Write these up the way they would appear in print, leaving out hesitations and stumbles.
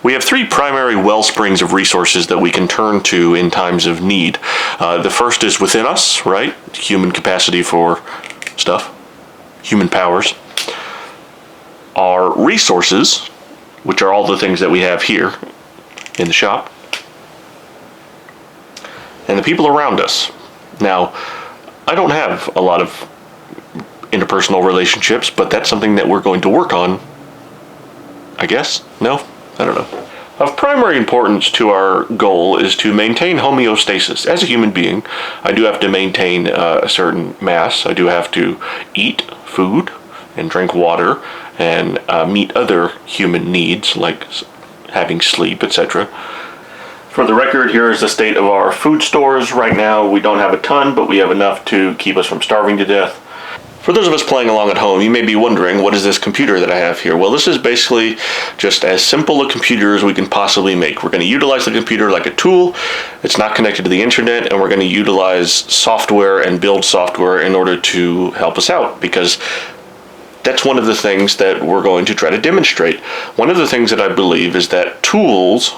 We have three primary well springs of resources that we can turn to in times of need. The first is within us, right? Human capacity for stuff, human powers. Our resources, which are all the things that we have here in the shop. And the people around us. Now, I don't have a lot of interpersonal relationships, but that's something that we're going to work on, I guess? No? I don't know. Of primary importance to our goal is to maintain homeostasis. As a human being, I do have to maintain a certain mass. I do have to eat food and drink water and meet other human needs like having sleep, etc. For the record, here is the state of our food stores. Right now, we don't have a ton, but we have enough to keep us from starving to death. For those of us playing along at home, you may be wondering, what is this computer that I have here? Well, this is basically just as simple a computer as we can possibly make. We're going to utilize the computer like a tool. It's not connected to the internet, and we're going to utilize software and build software in order to help us out, because that's one of the things that we're going to try to demonstrate. One of the things that I believe is that tools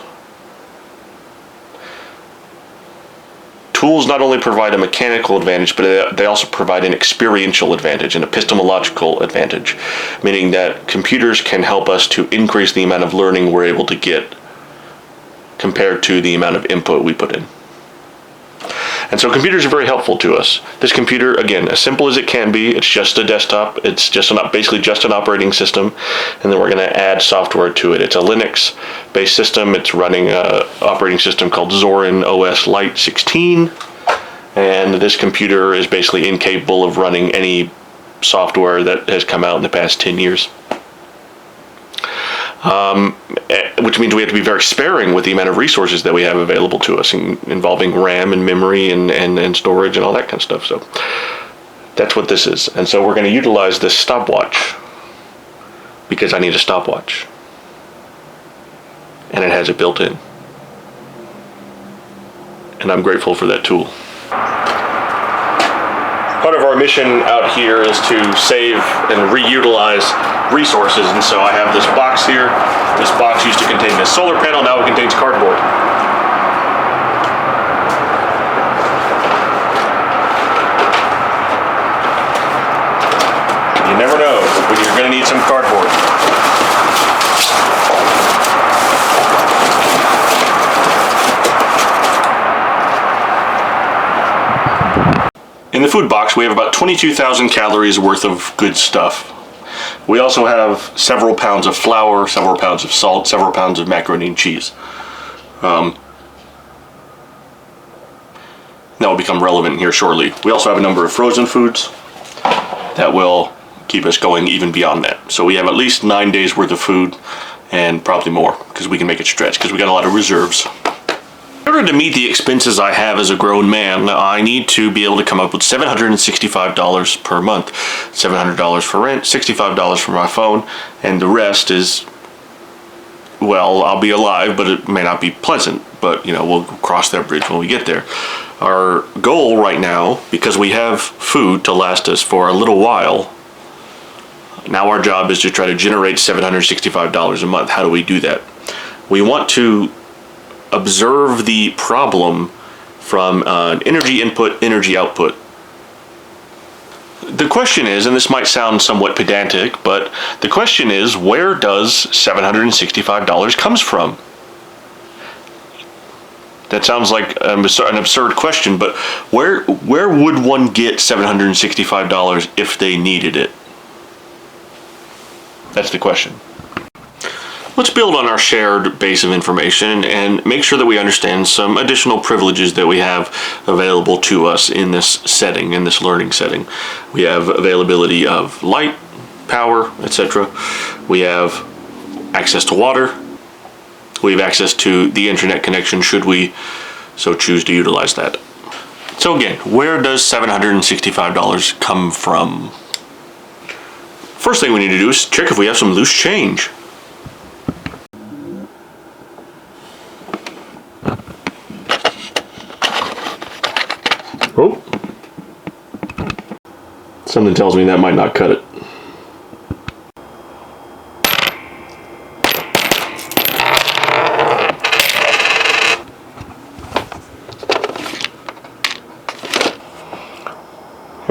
not only provide a mechanical advantage, but they also provide an experiential advantage, an epistemological advantage, meaning that computers can help us to increase the amount of learning we're able to get compared to the amount of input we put in. And so computers are very helpful to us. This computer, again, as simple as it can be, it's just a desktop. It's just basically just an operating system, and then we're going to add software to it. It's a Linux-based system. It's running an operating system called Zorin OS Lite 16, and this computer is basically incapable of running any software that has come out in the past 10 years. Which means we have to be very sparing with the amount of resources that we have available to us, involving RAM and memory and storage and all that kind of stuff. So that's what this is. And so we're going to utilize this stopwatch because I need a stopwatch. And it has it built in. And I'm grateful for that tool. Part of our mission out here is to save and reutilize resources, and so I have this box here. This box used to contain a solar panel, now it contains cardboard. You never know when you're going to need some cardboard. In the food box, we have about 22,000 calories worth of good stuff. We also have several pounds of flour, several pounds of salt, several pounds of macaroni and cheese. That will become relevant here shortly. We also have a number of frozen foods that will keep us going even beyond that. So we have at least 9 days worth of food, and probably more, because we can make it stretch, because we got a lot of reserves. In order to meet the expenses I have as a grown man, I need to be able to come up with $765 per month. $700 for rent, $65 for my phone, and the rest is, well, I'll be alive, but it may not be pleasant. But, you know, we'll cross that bridge when we get there. Our goal right now, because we have food to last us for a little while, now our job is to try to generate $765 a month. How do we do that? We want to observe the problem from energy input, energy output. The question is, and this might sound somewhat pedantic, but the question is, where does $765 comes from? That sounds like an absurd question, but where would one get $765 if they needed it? That's the question. Let's build on our shared base of information and make sure that we understand some additional privileges that we have available to us in this setting, in this learning setting. We have availability of light, power, etc. We have access to water. We have access to the internet connection should we so choose to utilize that. So again, where does $765 come from? First thing we need to do is check if we have some loose change. Oh, something tells me that might not cut it.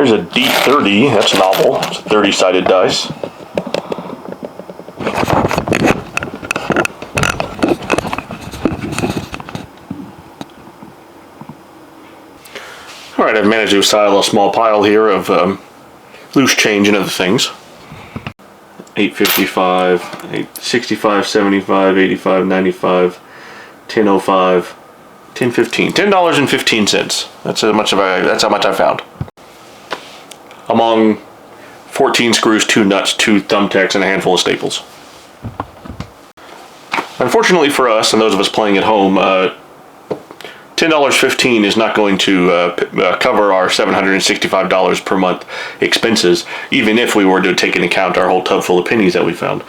Here's a D30, that's novel. It's a 30-sided dice. Alright, I've managed to assemble a small pile here of loose change and other things. 855, 865, 75, 85, 95, 1005, 1015. $10.15. That's how much I found. Among 14 screws, 2 nuts, 2 thumbtacks, and a handful of staples. Unfortunately for us, and those of us playing at home, $10.15 is not going to cover our $765 per month expenses, even if we were to take into account our whole tub full of pennies that we found.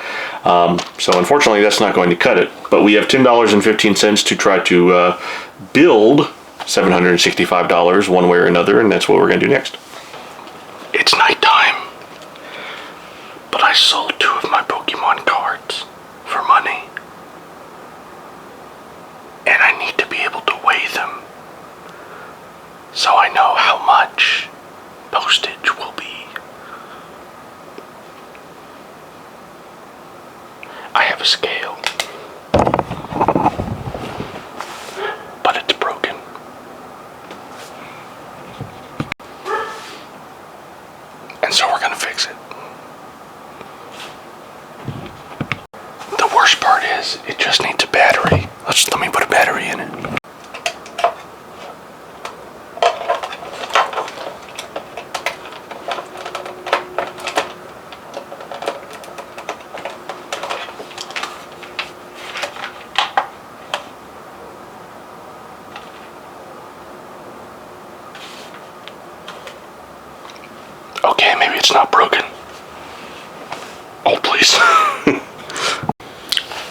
So unfortunately, that's not going to cut it. But we have $10.15 to try to build $765 one way or another, and that's what we're going to do next. It's nighttime, but I sold 2 of my Pokemon cards for money. And I need to be able to weigh them so I know how much postage will be. I have a scale, but it's broken. And so we're gonna fix it. The worst part is, it just needs a battery. Let me put a battery in it. Okay, maybe it's not broken. Oh, please.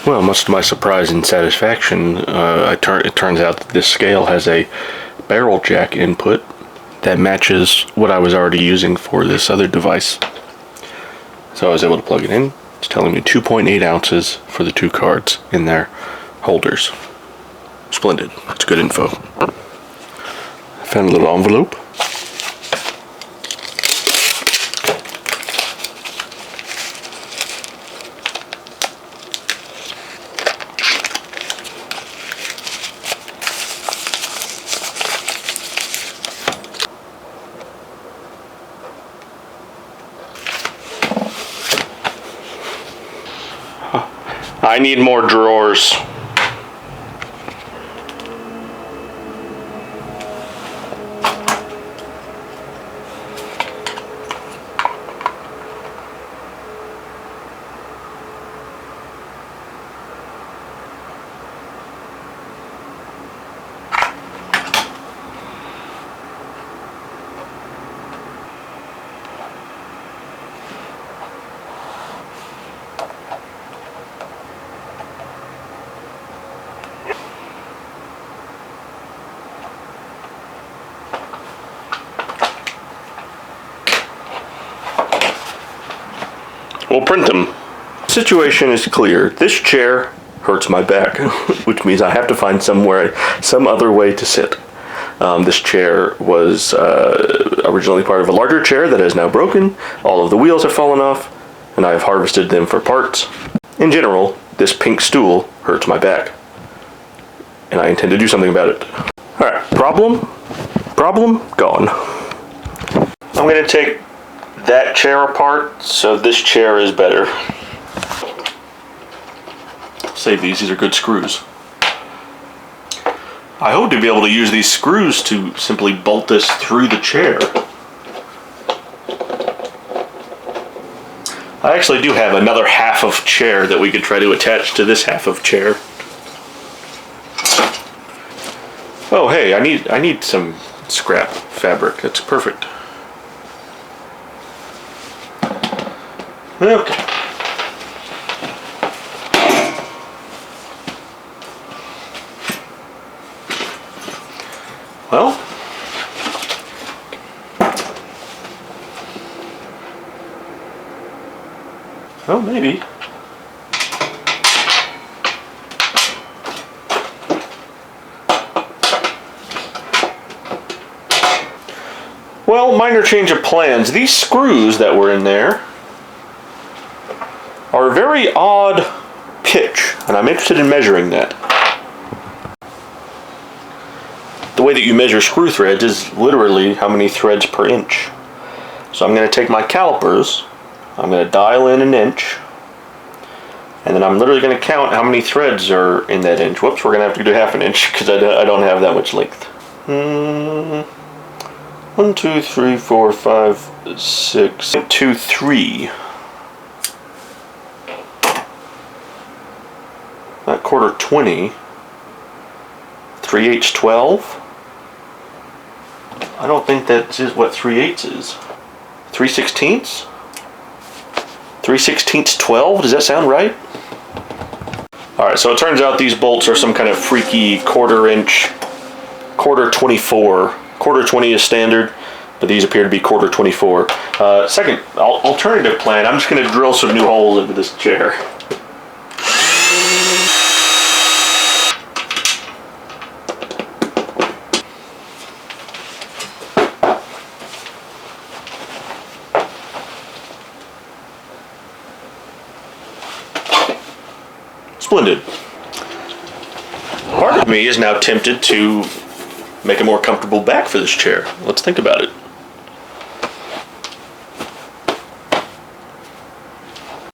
Well, much to my surprise and satisfaction, it turns out that this scale has a barrel jack input that matches what I was already using for this other device. So I was able to plug it in. It's telling me 2.8 ounces for the 2 cards in their holders. Splendid. That's good info. I found a little envelope. I need more drawers. We'll print them. Situation is clear. This chair hurts my back, which means I have to find some other way to sit. This chair was originally part of a larger chair that is now broken. All of the wheels have fallen off, and I have harvested them for parts. In general, this pink stool hurts my back, and I intend to do something about it. Alright, problem gone. I'm going to take that chair apart, so this chair is better. Save these are good screws. I hope to be able to use these screws to simply bolt this through the chair. I actually do have another half of chair that we could try to attach to this half of chair. Oh hey, I need some scrap fabric. That's perfect. Okay. Well, maybe. Well, minor change of plans. These screws that were in there are a very odd pitch, and I'm interested in measuring that. The way that you measure screw threads is literally how many threads per inch. So I'm going to take my calipers, I'm going to dial in an inch, and then I'm literally going to count how many threads are in that inch. Whoops, we're going to have to do half an inch because I don't have that much length. 1, 2, 3, 4, 5, 6, 2, 3. Not quarter 20. 3/8 12. I don't think that is what 3/8 is. 3/16. 3/16 12. Does that sound right? All right. So it turns out these bolts are some kind of freaky quarter inch, quarter 24. Quarter 20 is standard, but these appear to be quarter 24. Second alternative plan. I'm just going to drill some new holes into this chair. Splendid. Part of me is now tempted to make a more comfortable back for this chair. Let's think about it.